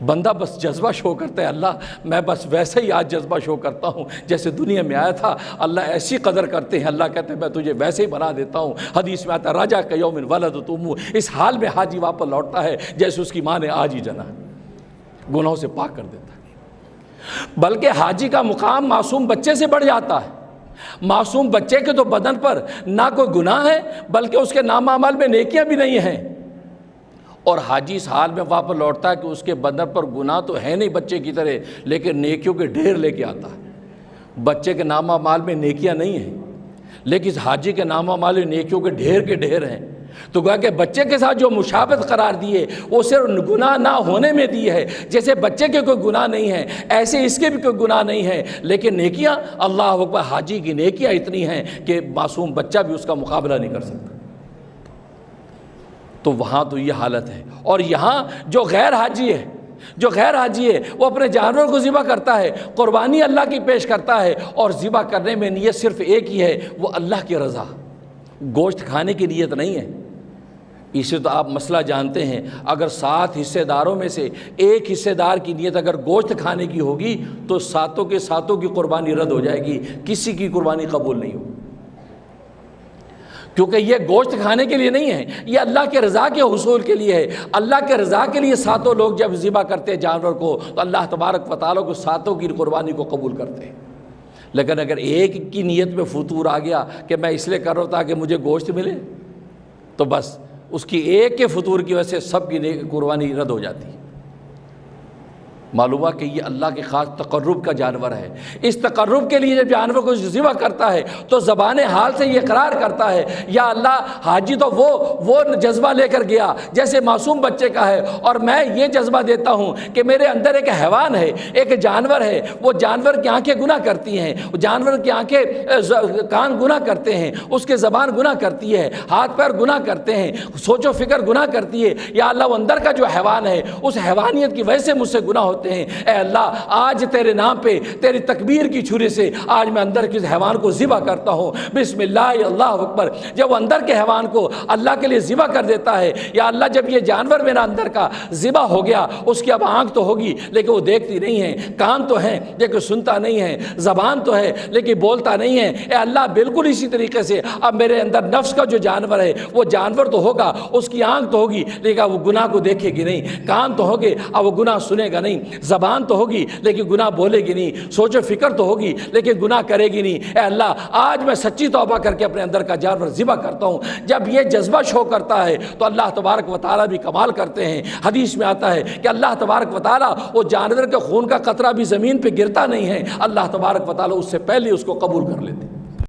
بندہ بس جذبہ شو کرتا ہے، اللہ میں بس ویسے ہی آج جذبہ شو کرتا ہوں جیسے دنیا میں آیا تھا، اللہ ایسی قدر کرتے ہیں، اللہ کہتے ہیں میں تجھے ویسے ہی بنا دیتا ہوں۔ حدیث میں آتا ہے راجا کا یوم ولدت امہ، اس حال میں حاجی واپس لوٹتا ہے جیسے اس کی ماں نے آج ہی جنا، گناہوں سے پاک کر دیتا ہے۔ بلکہ حاجی کا مقام معصوم بچے سے بڑھ جاتا ہے۔ معصوم بچے کے تو بدن پر نہ کوئی گناہ ہے بلکہ اس کے نام اعمال میں نیکیاں بھی نہیں ہیں، اور حاجی اس حال میں واپس لوٹتا ہے کہ اس کے بدن پر گناہ تو ہے نہیں بچے کی طرح، لیکن نیکیوں کے ڈھیر لے کے آتا ہے۔ بچے کے نام اعمال میں نیکیاں نہیں ہیں، لیکن اس حاجی کے نام اعمال میں نیکیوں کے ڈھیر ہیں۔ تو گویا کہ بچے کے ساتھ جو مشابہت قرار دیے وہ صرف گناہ نہ ہونے میں دی ہے، جیسے بچے کے کوئی گناہ نہیں ہے ایسے اس کے بھی کوئی گناہ نہیں ہے، لیکن نیکیاں اللہ اکبر، حاجی کی نیکیاں اتنی ہیں کہ معصوم بچہ بھی اس کا مقابلہ نہیں کر سکتا۔ تو وہاں تو یہ حالت ہے، اور یہاں جو غیر حاجی ہے وہ اپنے جانور کو ذبح کرتا ہے، قربانی اللہ کی پیش کرتا ہے، اور ذبح کرنے میں نیت صرف ایک ہی ہے، وہ اللہ کی رضا، گوشت کھانے کی نیت نہیں ہے۔ اسے تو آپ مسئلہ جانتے ہیں، اگر 7 حصے داروں میں سے ایک حصے دار کی نیت اگر گوشت کھانے کی ہوگی تو 7 کے 7 کی قربانی رد ہو جائے گی، کسی کی قربانی قبول نہیں ہوگی، کیونکہ یہ گوشت کھانے کے لیے نہیں ہے، یہ اللہ کے رضا کے حصول کے لیے ہے۔ اللہ کے رضا کے لیے 7 لوگ جب ذبح کرتے ہیں جانور کو تو اللہ تبارک و تعالیٰ کو 7 کی قربانی کو قبول کرتے ہیں۔ لیکن اگر ایک کی نیت میں فطور آ گیا کہ میں اس لیے کر رہا ہوں تاکہ مجھے گوشت ملے، تو بس اس کی ایک کے فطور کی وجہ سے سب کی قربانی رد ہو جاتی ہے۔ معلوم ہوا کہ یہ اللہ کے خاص تقرب کا جانور ہے۔ اس تقرب کے لیے جب جانور کو ذبح کرتا ہے تو زبان حال سے یہ اقرار کرتا ہے یا اللہ، حاجی تو وہ جذبہ لے کر گیا جیسے معصوم بچے کا ہے، اور میں یہ جذبہ دیتا ہوں کہ میرے اندر ایک حیوان ہے، ایک جانور ہے، وہ جانور کی آنکھیں گناہ کرتی ہیں، جانور کی آنکھیں کان گناہ کرتے ہیں، اس کے زبان گناہ کرتی ہے، ہاتھ پیر گناہ کرتے ہیں، سوچ و فکر گناہ کرتی ہے، یا اللہ وہ اندر کا جو حیوان ہے اس حیوانیت کی وجہ سے مجھ سے گناہ ہوتے ہیں۔ اے اللہ، آج تیرے نام پہ تیری تکبیر کی چھری سے آج میں اندر کے حیوان کو ذبح کرتا ہوں، بسم اللہ اللہ اکبر۔ جب وہ اندر کے حیوان کو اللہ کے لیے ذبح کر دیتا ہے، یا اللہ جب یہ جانور میرا اندر کا ذبح ہو گیا، اس کی اب آنکھ تو ہوگی لیکن وہ دیکھتی نہیں ہے، کان تو ہیں لیکن سنتا نہیں ہے، زبان تو ہے لیکن بولتا نہیں ہے، اے اللہ بالکل اسی طریقے سے اب میرے اندر نفس کا جو جانور ہے وہ جانور تو ہوگا، اس کی آنکھ تو ہوگی لیکن وہ گناہ کو دیکھے گی نہیں، کان تو ہوگے اب وہ گناہ سنے گا نہیں، زبان تو ہوگی لیکن گناہ بولے گی نہیں، سوچ و فکر تو ہوگی لیکن گناہ کرے گی نہیں۔ اے اللہ، آج میں سچی توبہ کر کے اپنے اندر کا جانور ذبح کرتا ہوں۔ جب یہ جذبہ شو کرتا ہے تو اللہ تبارک و تعالیٰ بھی کمال کرتے ہیں۔ حدیث میں آتا ہے کہ اللہ تبارک و تعالیٰ وہ جانور کے خون کا قطرہ بھی زمین پہ گرتا نہیں ہے، اللہ تبارک و تعالیٰ اس سے پہلے اس کو قبول کر لیتے ہیں۔